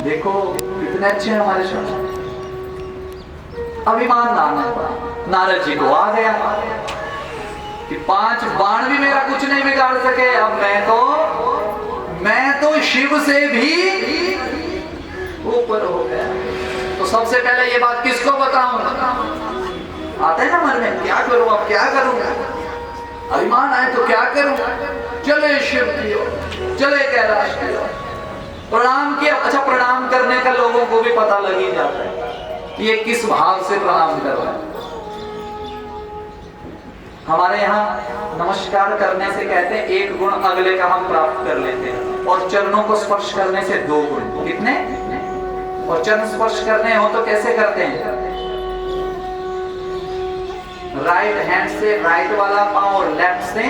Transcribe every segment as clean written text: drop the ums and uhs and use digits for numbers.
देखो कितने अच्छे हैं हमारे शास्त्र। अभिमान नाम है, नारद जी को आ गया कि 5 बाण भी मेरा कुछ नहीं बिगाड़ सके। अब मैं तो शिव से भी ऊपर हो गया। तो सबसे पहले ये बात किसको बताऊं? आता है ना मन में, क्या करूं, अब क्या करूं? अभिमान आए तो क्या करूं? चले शिव की ओर, चले कैलाश की ओर, प्रणाम किया। अच्छा, प्रणाम करने का लोगों को भी पता लग ही जाता है कि ये किस भाव से प्रणाम कर रहा है। हमारे यहाँ नमस्कार करने से कहते हैं 1 गुण अगले का हम प्राप्त कर लेते हैं, और चरणों को स्पर्श करने से 2 गुण। कितने? और चरण स्पर्श करने हो तो कैसे करते हैं? राइट हैंड से राइट वाला पांव और लेफ्ट से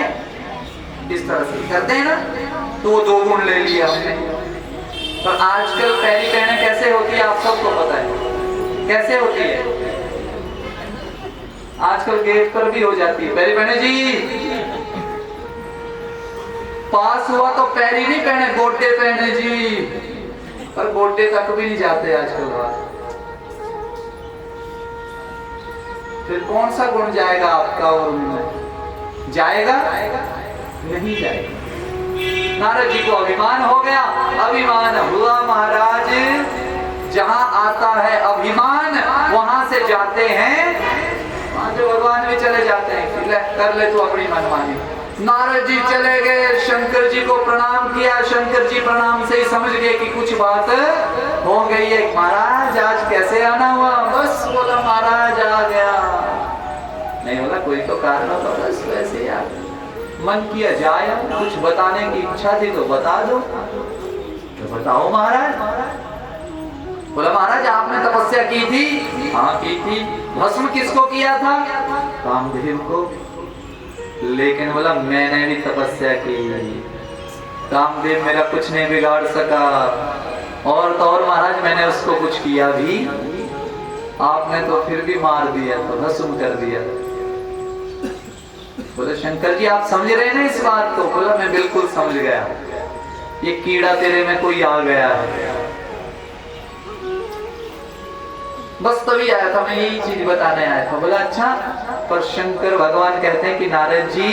इस तरह से करते हैं ना, तो वो 2 गुण ले लिया हमने। पर आजकल पैरी पहने कैसे होती है आप सबको पता है, कैसे होती है? आजकल गेट पर भी हो जाती है पैरी पहने जी। पास हुआ तो पैरी नहीं पहने, गोटे पहने जी। पर गोटे तक भी नहीं जाते आजकल बात। फिर कौन सा गुण जाएगा आपका और उनमें? जाएगा? नहीं जाएगा। नारद जी को अभिमान हो गया। अभिमान हुआ महाराज, जहां आता है अभिमान वहां से जाते हैं, वहां जो भगवान भी चले जाते हैं। ले कर ले तू अपनी मनमानी। नारद जी चले गए, शंकर जी को प्रणाम किया। शंकर जी प्रणाम से ही समझ गए कि कुछ बात हो गई है। महाराज आज कैसे आना हुआ? बस बोला महाराज आ गया। नहीं बोला कोई तो कारण होता, बस वैसे ही आ गया। मन किया जाए, कुछ बताने की इच्छा थी तो बता दो। तो बताओ महाराज। बोला महाराज आपने तपस्या की थी? हाँ की थी। भस्म किसको किया था? कामदेव को। लेकिन बोला मैंने भी तपस्या की, कामदेव मेरा कुछ नहीं बिगाड़ सका। और तो और महाराज मैंने उसको कुछ किया भी, आपने तो फिर भी मार दिया, तो भस्म कर दिया। बोले शंकर जी आप समझ रहे हैं ना इस बात को? बोला मैं बिल्कुल समझ गया, ये कीड़ा तेरे में कोई आ गया है। बस तभी आया था, मैं यही चीज बताने आया था। बोला अच्छा, पर शंकर भगवान कहते हैं कि नारद जी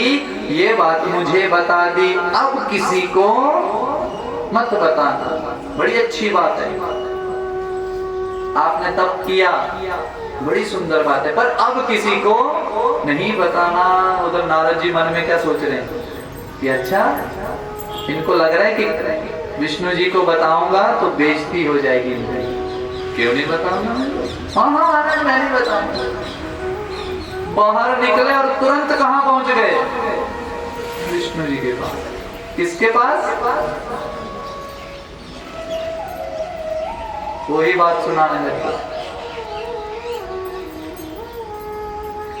ये बात मुझे बता दी, अब किसी को मत बताना। बड़ी अच्छी बात है, आपने तप किया, बड़ी सुंदर बात है, पर अब किसी को नहीं बताना। उधर नारद जी मन में क्या सोच रहे हैं कि अच्छा इनको लग रहा है कि विष्णु जी को बताऊंगा तो बेइज्जती हो जाएगी इनकी, क्यों नहीं बताऊंगा? हाँ हाँ महाराज मैं नहीं बताऊंगा। बाहर निकले और तुरंत कहां पहुंच गए? विष्णु जी के पास। किसके पास? वही बात सुनाने लगे।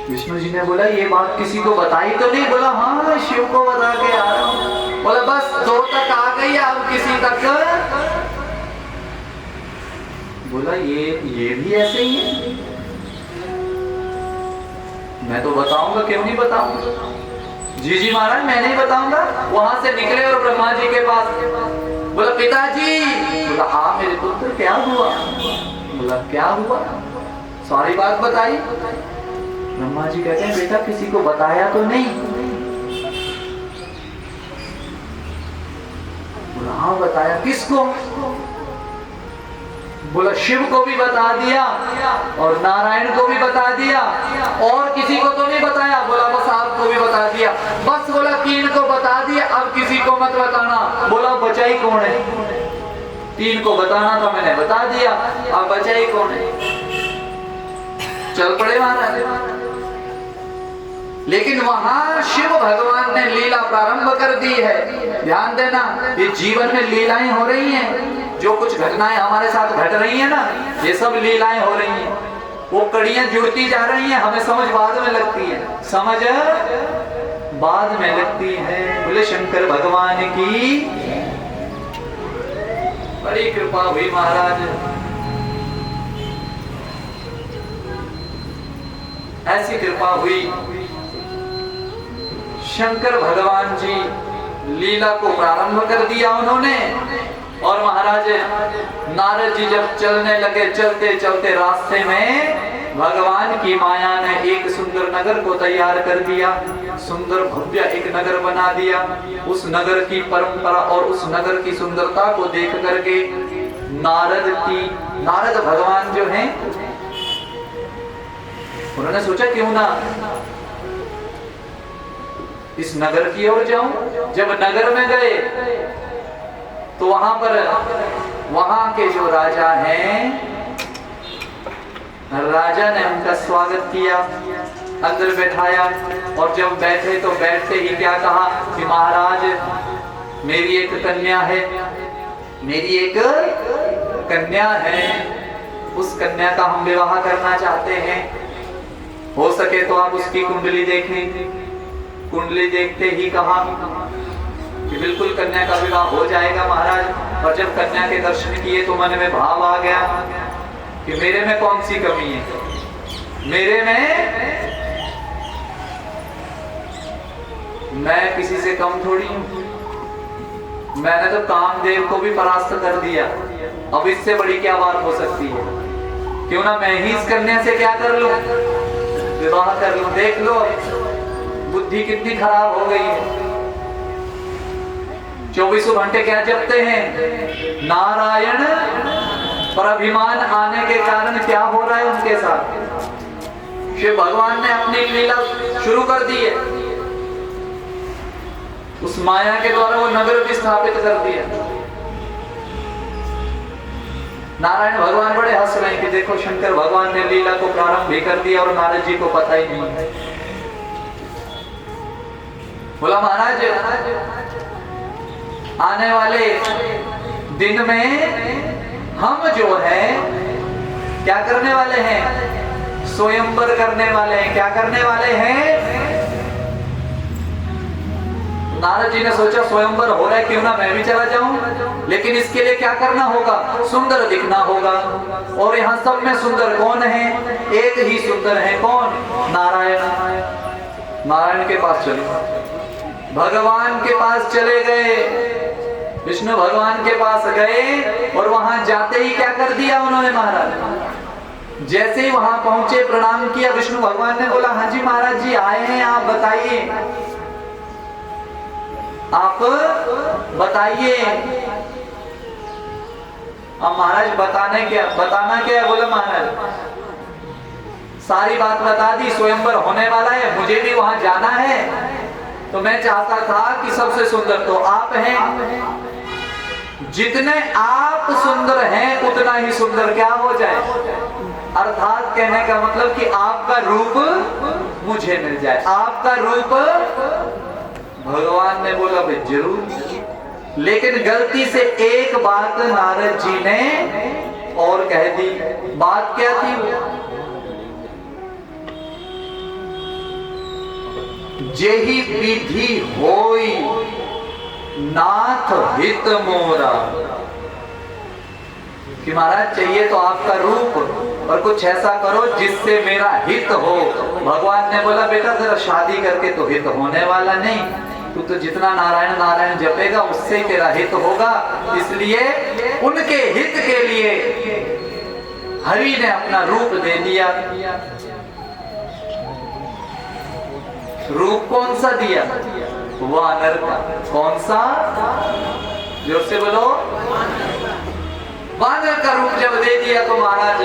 विष्णु जी ने बोला ये बात किसी को बताई तो नहीं? बोला हाँ मैं शिव को बता के आ रहा हूं। बोला बस 2 तक आ गई, अब किसी तक? बोला ये भी ऐसे ही है, मैं तो बताऊंगा, क्यों नहीं बताऊंगा? जी महाराज मैं नहीं बताऊंगा। वहां से निकले और ब्रह्मा जी के पास। बोला पिताजी। बोला हाँ मेरे पुत्र क्या हुआ? बोला क्या हुआ? सारी बात बताई। ब्रह्मा जी कहते हैं बेटा किसी को बताया तो नहीं? बोला हाँ बताया। किसको? बोला शिव को भी बता दिया और नारायण को भी बता दिया, और किसी को तो नहीं बताया? बोला बस आपको भी बता दिया। बस बोला 3 को बता दिया, अब किसी को मत बताना। बोला बचा ही कौन है? 3 को बताना था मैंने बता दिया, अब बचा ही कौन है? चल पड़े महाराज। लेकिन वहां शिव भगवान ने लीला प्रारंभ कर दी है। ध्यान देना, ये जीवन में लीलाएं हो रही हैं। जो कुछ घटनाएं हमारे साथ घट रही हैं ना, ये सब लीलाएं हो रही हैं। वो कड़ियां जुड़ती जा रही हैं, हमें समझ बाद में लगती है, समझ बाद में लगती है। बोले शंकर भगवान की बड़ी कृपा हुई महाराज। ऐसी कृपा हुई, शंकर भगवान जी लीला को प्रारंभ कर दिया उन्होंने। और महाराज नारद जी जब चलने लगे, चलते चलते रास्ते में भगवान की माया ने एक सुंदर नगर को तैयार कर दिया, सुंदर भव्य एक नगर बना दिया। उस नगर की परंपरा और उस नगर की सुंदरता को देख करके नारद भगवान जो हैं, उन्होंने सोचा क्यों ना इस नगर की ओर जाऊं। जब नगर में गए तो वहां के जो राजा हैं, राजा ने उनका स्वागत किया, अंदर बैठाया। और जब बैठे तो बैठते ही क्या कहा कि महाराज मेरी एक कन्या है, मेरी एक कन्या है, उस कन्या का हम विवाह करना चाहते हैं। हो सके तो आप उसकी कुंडली देखें। कुंडली देखते ही कहा कि बिल्कुल कन्या का विवाह हो जाएगा महाराज। और जब कन्या के दर्शन किए तो मन में भाव आ गया कि मेरे में कौन सी कमी है, मेरे में मैं किसी से कम थोड़ी हूं। मैंने तो कामदेव को भी परास्त कर दिया, अब इससे बड़ी क्या बात हो सकती है। क्यों ना मैं ही इस कन्या से क्या कर लूं, विवाह कर लूं। देख लो बुद्धि कितनी खराब हो गई है। 24 घंटे क्या जपते हैं, नारायण, पर अभिमान आने के कारण क्या हो रहा है उनके साथ। शिव भगवान ने अपनी लीला शुरू कर दी है, उस माया के द्वारा वो नगर भी स्थापित कर दिया। नारायण भगवान बड़े हंस रहे हैं कि देखो शंकर भगवान ने लीला को प्रारंभ भी कर दिया और नारद जी को पता ही नहीं है। बोला महाराज आने वाले दिन में हम जो है क्या करने वाले हैं, स्वयंवर करने वाले हैं। क्या करने वाले हैं? नारद जी ने सोचा स्वयंवर हो रहा है, क्यों ना मैं भी चला जाऊं। लेकिन इसके लिए क्या करना होगा, सुंदर दिखना होगा। और यहाँ सब में सुंदर कौन है, एक ही सुंदर है, कौन, नारायण। नारायण के पास चले, भगवान के पास चले गए, विष्णु भगवान के पास गए। और वहां जाते ही क्या कर दिया उन्होंने महाराज, जैसे ही वहां पहुंचे प्रणाम किया। विष्णु भगवान ने बोला हाँ जी महाराज जी आए हैं, आप बताइए, आप बताइए। अब महाराज बताना क्या, बोला महाराज सारी बात बता दी, स्वयंवर होने वाला है, मुझे भी वहां जाना है। तो मैं चाहता था कि सबसे सुंदर तो आप हैं, जितने आप सुंदर हैं उतना ही सुंदर क्या हो जाए। अर्थात कहने का मतलब कि आपका रूप मुझे मिल जाए, आपका रूप। भगवान ने बोला भाई जरूर, लेकिन गलती से एक बात नारद जी ने और कह दी। बात क्या थी? जेहि विधि होई नाथ हित मोरा, कि महाराज चाहिए तो आपका रूप, और कुछ ऐसा करो जिससे मेरा हित हो। भगवान ने बोला बेटा जरा शादी करके तो हित होने वाला नहीं, तू तो जितना नारायण नारायण जपेगा उससे ही तेरा हित होगा। इसलिए उनके हित के लिए हरि ने अपना रूप दे दिया। रूप कौन सा दिया? वानर का। कौन सा? जोर से बोलो। वानर का रूप जब दे दिया तो महाराज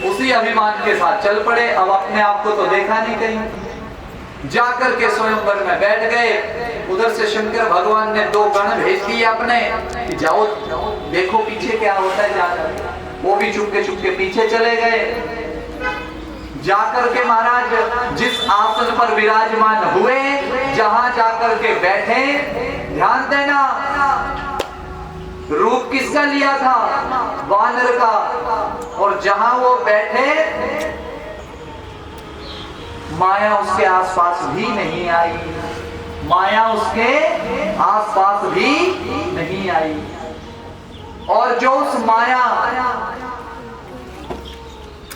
उसी अभिमान के साथ चल पड़े। अब अपने आप को तो देखा नहीं कहीं, जाकर के स्वयंवर में बैठ गए। उधर से शंकर भगवान ने 2 गण भेज दिए अपने कि जाओ देखो पीछे क्या होता है जाकर। वो भी चुपके पीछे चले गए। जाकर के महाराज जिस आसन पर विराजमान हुए, जहां जाकर के बैठे, ध्यान देना रूप किसका लिया था? वानर का। और जहां वो बैठे माया उसके आसपास भी नहीं आई, माया उसके आसपास भी नहीं आई। और जो उस माया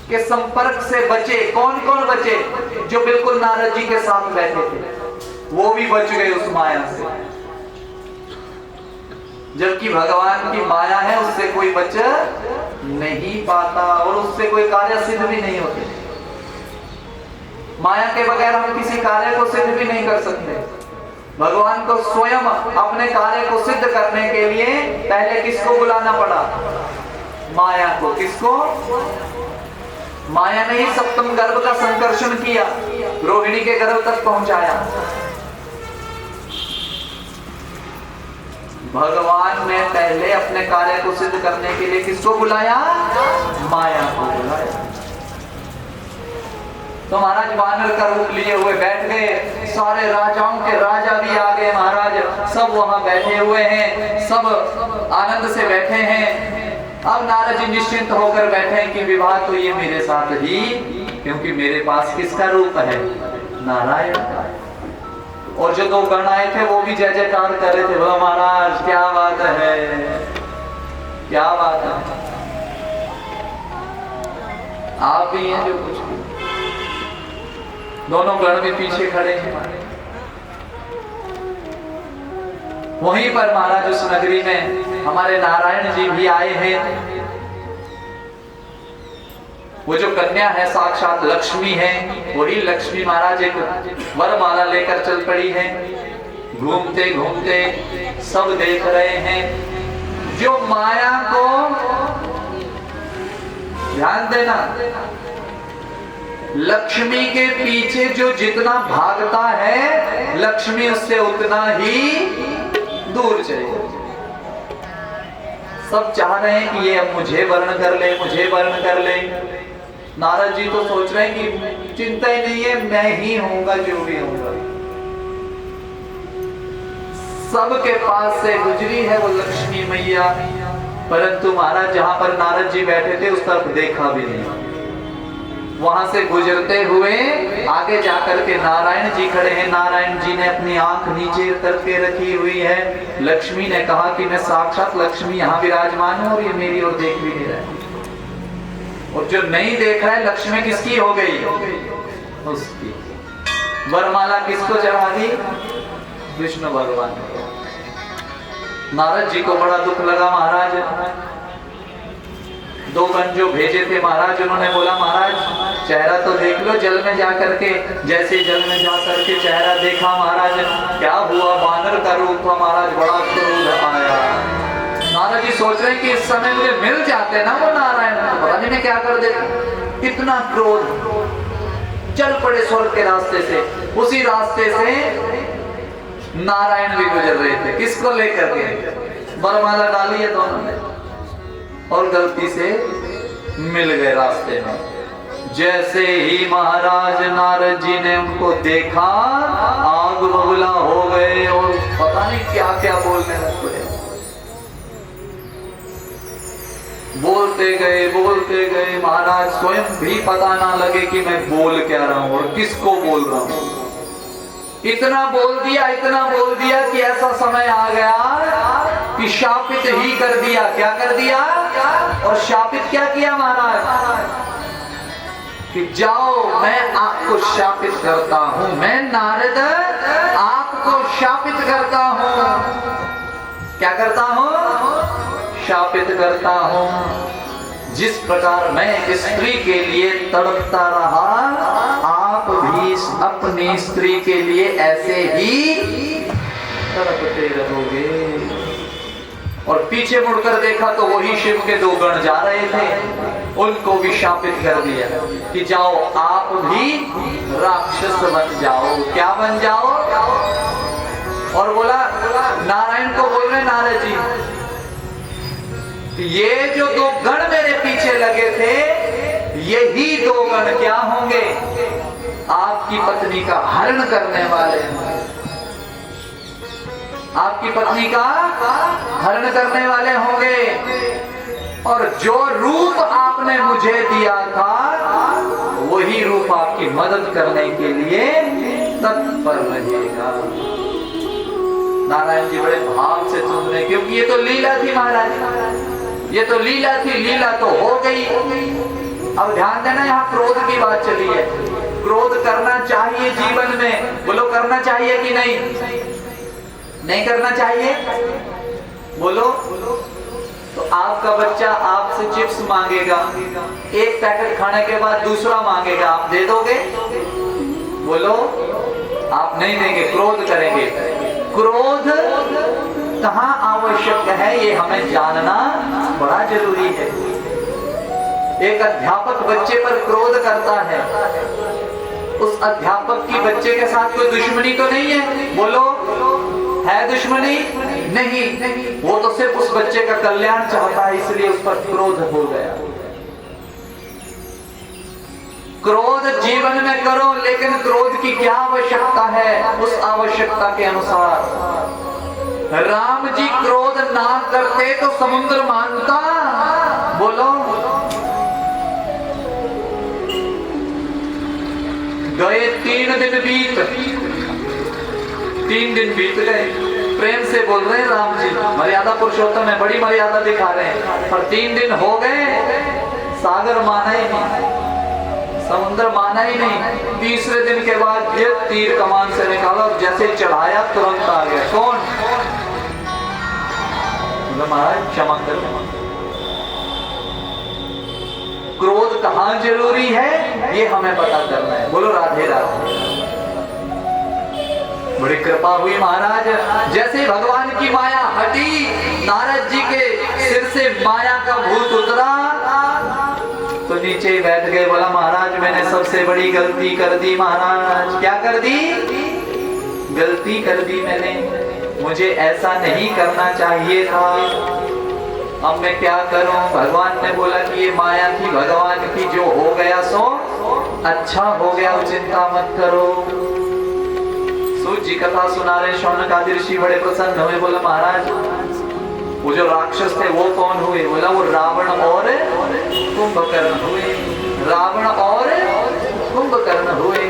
के संपर्क से बचे, कौन कौन बचे? जो बिल्कुल नारद जी के साथ बैठे थे, वो भी बच गए उस माया से। जबकि भगवान की माया है, उससे कोई बच नहीं पाता और उससे कोई कार्य सिद्ध भी नहीं होते। माया के बगैर हम किसी कार्य को सिद्ध भी नहीं कर सकते। भगवान को स्वयं अपने कार्य को सिद्ध करने के लिए पहले किसको बुलाना पड़ा? माया को। किसको? माया ने ही सप्तम गर्भ का संकर्षण किया, रोहिणी के गर्भ तक पहुंचाया। भगवान ने पहले अपने कार्य को सिद्ध करने के लिए किसको बुलाया? माया को बुलाया। तो महाराज वानर का रूप लिए हुए बैठ गए, सारे राजाओं के राजा भी आ गए महाराज, सब वहां बैठे हुए हैं, सब आनंद से बैठे हैं। अब नारद जी निश्चिंत होकर बैठे हैं कि विवाह तो ये मेरे साथ ही, क्योंकि मेरे पास किसका रूप है? नारायण का। और जो दो गण आए थे वो भी जय जयकार कर रहे थे, बोला महाराज क्या बात है, क्या बात है, आप भी हैं जो कुछ। दोनों गण भी पीछे खड़े हैं। वहीं पर महाराज उस नगरी में हमारे नारायण जी भी आए हैं। वो जो कन्या है साक्षात लक्ष्मी है, वही लक्ष्मी महाराज एक वरमाला लेकर चल पड़ी है। घूमते घूमते सब देख रहे हैं। जो माया को, ध्यान देना, लक्ष्मी के पीछे जो जितना भागता है, लक्ष्मी उससे उतना ही दूर चले। सब चाह रहे हैं कि ये अब मुझे वर्ण कर ले, मुझे वर्ण कर ले। नारद जी तो सोच रहे हैं कि चिंता ही नहीं है, मैं ही होऊंगा जो भी होऊंगा। सबके पास से गुजरी है वो लक्ष्मी मैया, परंतु महाराज जहां पर नारद जी बैठे थे उस तरफ देखा भी नहीं। वहां से गुजरते हुए आगे जाकर के नारायण जी खड़े हैं। नारायण जी ने अपनी आंख नीचे करके रखी हुई है। लक्ष्मी ने कहा कि मैं साक्षात लक्ष्मी यहाँ विराजमान हूं और ये मेरी ओर देख भी नहीं रहा है। और जो नहीं देख रहा है, लक्ष्मी किसकी हो गई? उसकी। वरमाला किसको चढ़ा दी? विष्णु भगवान। नारद जी को बड़ा दुख लगा महाराज। दो गण जो भेजे थे महाराज, उन्होंने बोला महाराज चेहरा तो देख लो जल में जाकर के। जैसे जल में जाकर के चेहरा देखा महाराज, क्या हुआ? वानर का रूप था महाराज, बड़ा क्रोध आया। नारद जी सोच रहे हैं कि इस समय मुझे मिल जाते ना वो नारायण, तो पता नहीं मैं क्या कर देता। इतना क्रोध। चल पड़े स्वर्ग के रास्ते से। उसी रास्ते से नारायण भी गुजर रहे थे। किसको लेकर के? वरमाला डाली है दोनों ने और गलती से मिल गए रास्ते में। जैसे ही महाराज नारद जी ने उनको देखा, आग बबूला हो गए और पता नहीं क्या क्या बोलने लगे। बोलते गए महाराज स्वयं भी पता ना लगे कि मैं बोल क्या रहा हूं और किसको बोल रहा हूं। इतना बोल दिया कि ऐसा समय आ गया कि शापित ही कर दिया। क्या कर दिया? और शापित क्या किया महाराज? कि जाओ मैं आपको शापित करता हूं, मैं नारद आपको शापित करता हूं। क्या करता हूं? शापित करता हूं। जिस प्रकार मैं एक स्त्री के लिए तड़पता रहा, आप भी अपनी स्त्री के लिए ऐसे ही तड़पते रहोगे। और पीछे मुड़कर देखा तो वही शिव के दो गण जा रहे थे, उनको भी शापित कर दिया कि जाओ आप भी राक्षस बन जाओ। क्या बन जाओ? और बोला नारायण को बोल रहे नारद जी, ये जो दो गण मेरे पीछे लगे थे, यही दो गण क्या होंगे? आपकी पत्नी का हरण करने वाले। आपकी पत्नी का हरण करने वाले होंगे। और जो रूप आपने मुझे दिया था, वही रूप आपकी मदद करने के लिए तत्पर रहेगा। नारायण जी बड़े भाव से सुन रहे, क्योंकि ये तो लीला थी महाराज, ये तो लीला थी। लीला तो हो गई। अब ध्यान देना, यहाँ क्रोध की बात चली है। क्रोध करना चाहिए जीवन में, बोलो करना चाहिए कि नहीं? नहीं करना चाहिए? बोलो। तो आपका बच्चा आपसे चिप्स मांगेगा, एक पैकेट खाने के बाद दूसरा मांगेगा, आप दे दोगे? बोलो, आप नहीं देंगे, क्रोध करेंगे। क्रोध कहाँ आवश्यक है ये हमें जानना बड़ा जरूरी है। एक अध्यापक बच्चे पर क्रोध करता है, उस अध्यापक की बच्चे के साथ कोई दुश्मनी तो नहीं है? बोलो, है दुश्मनी? नहीं, वो तो सिर्फ उस बच्चे का कल्याण चाहता है, इसलिए उस पर क्रोध हो गया। क्रोध जीवन में करो, लेकिन क्रोध की क्या आवश्यकता है, उस आवश्यकता के अनुसार। राम जी क्रोध ना करते तो समुद्र मानता? बोलो। गए 3 दिन बीत गए। प्रेम से बोल रहे हैं राम जी, मर्यादा पुरुषोत्तम है, बड़ी मर्यादा दिखा रहे हैं। पर 3 दिन हो गए, सागर माना ही नहीं, समुद्र माना ही नहीं। तीसरे दिन के बाद ये तीर कमान से निकाला और जैसे चढ़ाया तुरंत आ गया। कौन? महाराज क्षमा कर। क्रोध कहाँ जरूरी है ये हमें पता करना है। बोलो राधे राधे। बड़ी कृपा हुई महाराज, जैसे भगवान की माया हटी, नारद जी के सिर से माया का भूत उतरा तो नीचे ही बैठ गए। बोला महाराज मैंने सबसे बड़ी गलती कर दी महाराज। क्या कर दी? गलती कर दी मैंने, मुझे ऐसा नहीं करना चाहिए था। अब मैं क्या करूं? भगवान ने बोला कि ये माया थी भगवान की, जो हो गया सो अच्छा हो गया, चिंता मत करो। सूत जी कथा सुना रहे, शौनकादि ऋषि बड़े प्रसन्न हुए। बोला महाराज वो जो राक्षस थे वो कौन हुए? बोला वो रावण और कुंभकर्ण हुए। रावण और कुंभकर्ण हुए।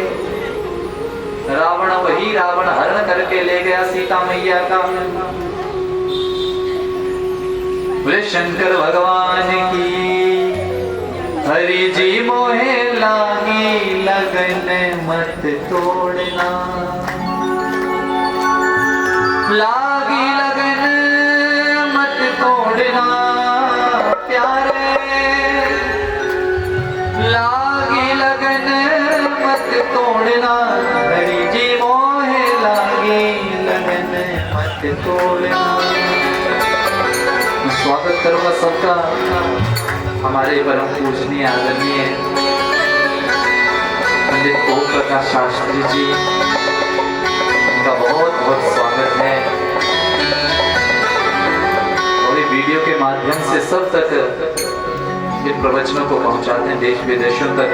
रावण वही रावण हरण करके ले गया सीता मैया का। बोले शंकर भगवान की। हरि जी मोहे लागी लगन मत तोड़ना, लागी लगन मत तोड़ना प्यारे, लागी लगन मत तोड़ना। हरि जी मोहे लागी लगन मत तोड़ना। स्वागत करूंगा सबका, हमारे परम पूजनीय आदरणीय पंडित ओम प्रकाश शास्त्री जी, उनका बहुत बहुत स्वागत है। और ये वीडियो के माध्यम से सब तक इन प्रवचनों को पहुंचाते हैं, देश विदेशों तक।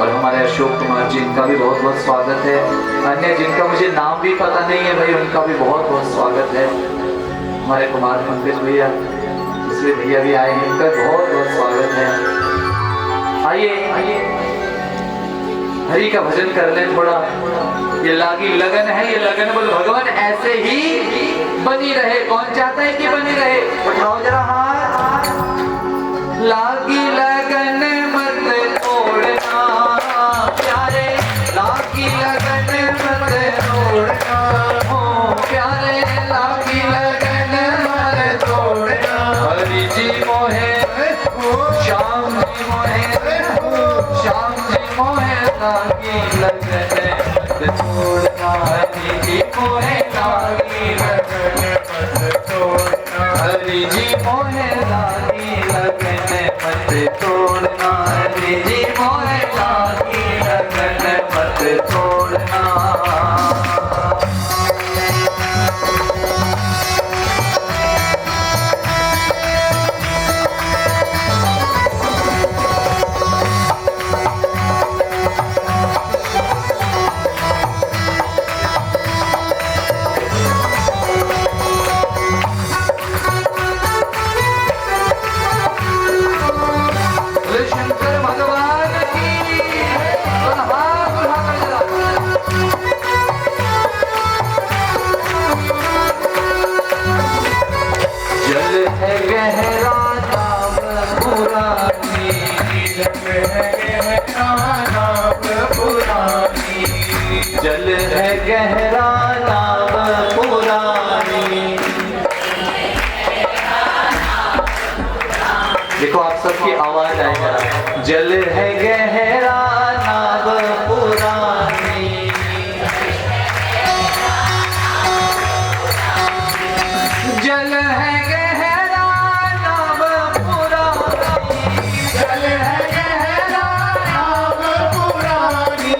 और हमारे अशोक कुमार जी, इनका भी बहुत बहुत स्वागत है। अन्य जिनका मुझे नाम भी पता नहीं है भाई, उनका भी बहुत बहुत स्वागत है। हमारे कुमार पंकज भैया, दूसरे भैया भी आए हैं, इनका बहुत बहुत स्वागत है। आइए आइए हरि का भजन कर लें थोड़ा। ये लागी लगन है, ये लगन बोल भगवान ऐसे ही बनी रहे। कौन चाहता है कि बनी रहे? उठाओ जरा हाथ। लागी लगन मत तोड़ना प्यारे, लागी लगन मत तोड़ना हो प्यारे, लागी लगन मत तोड़ना। हरि जी मोहे श्याम जी मोहे, श्याम जी मोहे लागी लगन मत तोड़ना। हरि जी मोहे लागी लगन मत तोड़ना। हरि जी मोहे लागी लगन मत तोड़ना। हरि जी मोहे लागी लगन मत तोड़ना। जल है गहरा नाव पुरानी, देखो आप सबकी आवाज आएगा। जल है गहरा नाव पुरानी, जल है गहरा नाव पुरानी, जल है गहरा नाव पुरानी,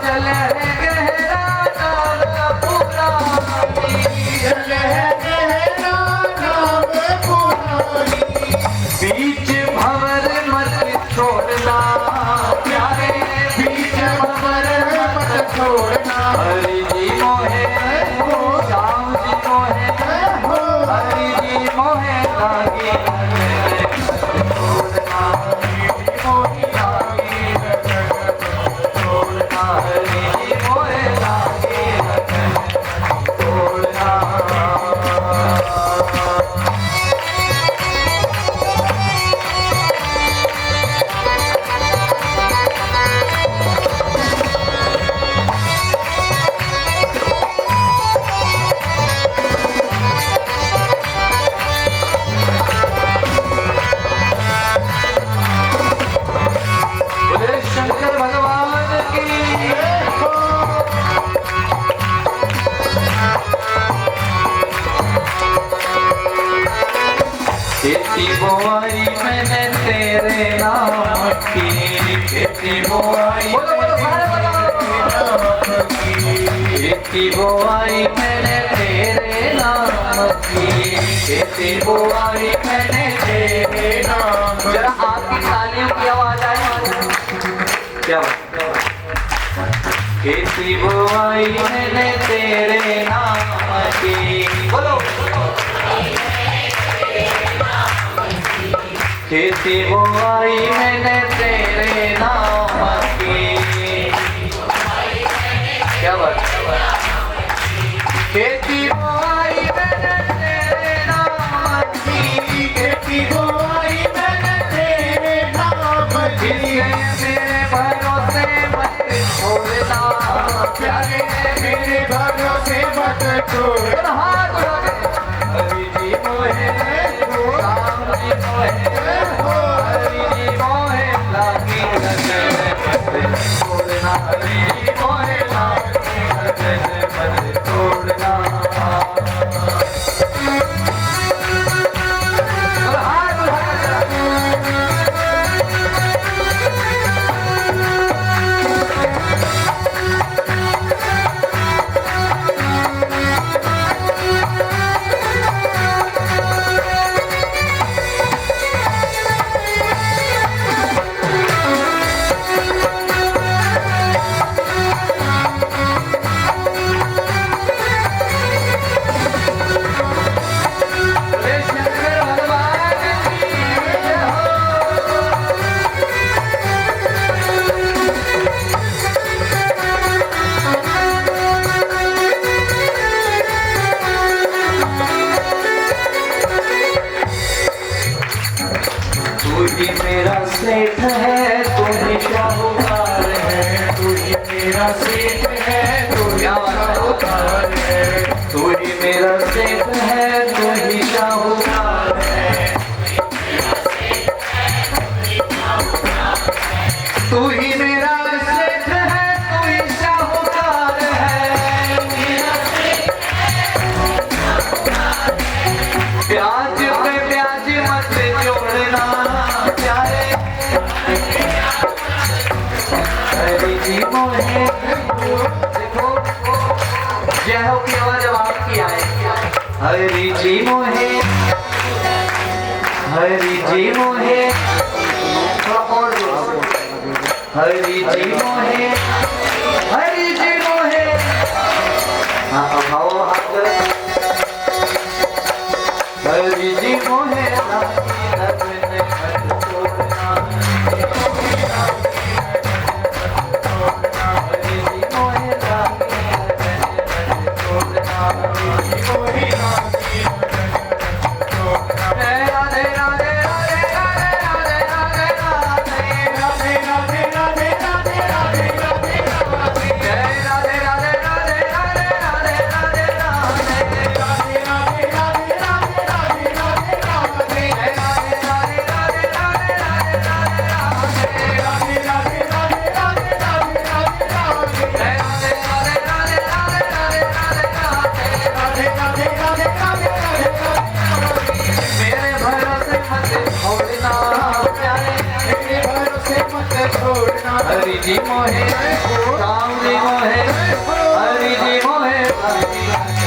जल है गहरा नाव पुरानी, जल है गहरा नाव पुरानी, बीच भंवर मत छोड़ना प्यारे, बीच भंवर मत छोड़ना, हरि जी मोहे श्याम जी मोहे, हरि जी मोहे लागी छोड़ना, मोहे लागी छोड़ना, हरि जी मोहे लागी छोड़ना। शंकर भगवान की खेती बोआई मैंने तेरे नाम की, खेती बोआई खेती बोआई मैंने तेरे नाम की, खेती बोआई मैंने तेरे नाम। जरा आपकी तालियों की आवाज आए क्या? खेती बोआई मैंने तेरे नाम की, बोलो खेती बोआई मैंने तेरे नाम की, क्या बात? खेती बोआई मैंने तेरे नाम की, खेती बोआई मैंने तेरे नाम की, मेरे भरोसे मत छोड़ना प्यारे, मेरे भरोसे मत छोड़ना। हरि जी मोहे राम जी मोहे, हरि जी मोहे लागी लगन मत छोड़ना, हरि जी मोहे लागी लगन मत छोड़ना। तू ही मेरा सेठ है, तू ही शाहूकार है, तू ही मेरा सेठ है, तू ही शाहूकार है, तू ही मेरा सेठ है, तू ही शाहूकार है, तू ही मेरा सेठ है, तू ही शाहूकार है, प्याज पे प्याज मत जोड़ना प्यारे, हरि जी मोहे। देखो जय हो की आवाज जब आपकी आए, हरि जी मोहे, हरि जी मोहे, हरि जी मोहे, हरि जी मोहे। हाँ अभाव हाथ, हरि जी मोहे जी मोहे राम जी मोहे हरि जी मोहे